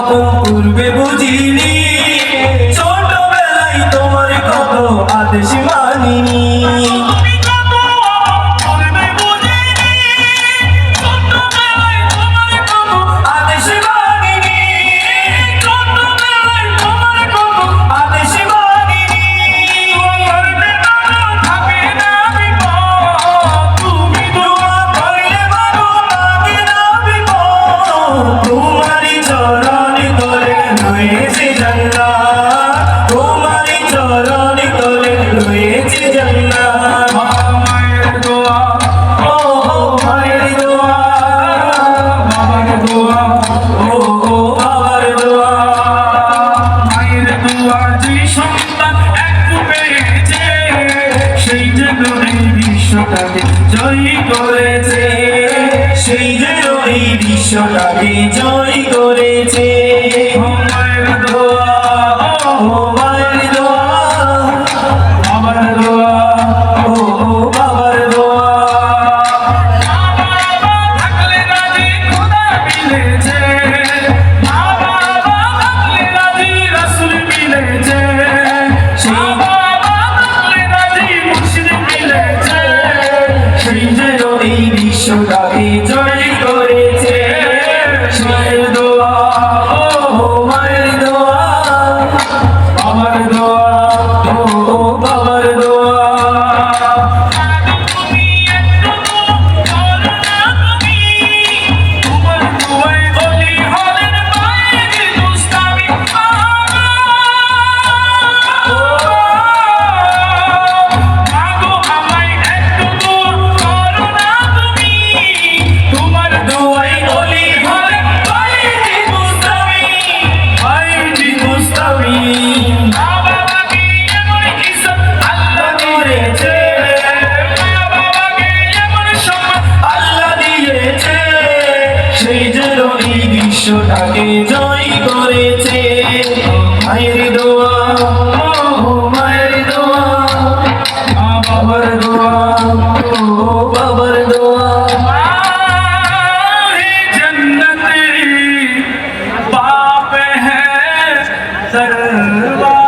এরকম পূর্বে বুঝিনি, ছোটবেলায় তোমার কত আদেশ মানিনি। জয় করেছে, সেই যে ওই বিশ্বটাকে জয় করেছে। মায়ের দোয়া, ও মায়ের দোয়া, বাবার দোয়া, ও বাবার দোয়া। বাবা থাকলে রাজি খোদা মিলেছে, বাবা থাকলে রাজি রাসূল মিলেছে, সেই বাবা থাকলে রাজি মুর্শিদ মিলেছে, সেই যে ওই বিশ্বটাকে জয় করেছে। মায়ের দোয়া, ও মায়ের দোয়া, বাবার দোয়া, ও বাবার দোয়া। বিশ্বটাকে জয় করেছে। মায়ের দোয়া, ও মায়ের দোয়া, বাবার দোয়া, ও বাবার দোয়া। जन्नत बाप है दरबार।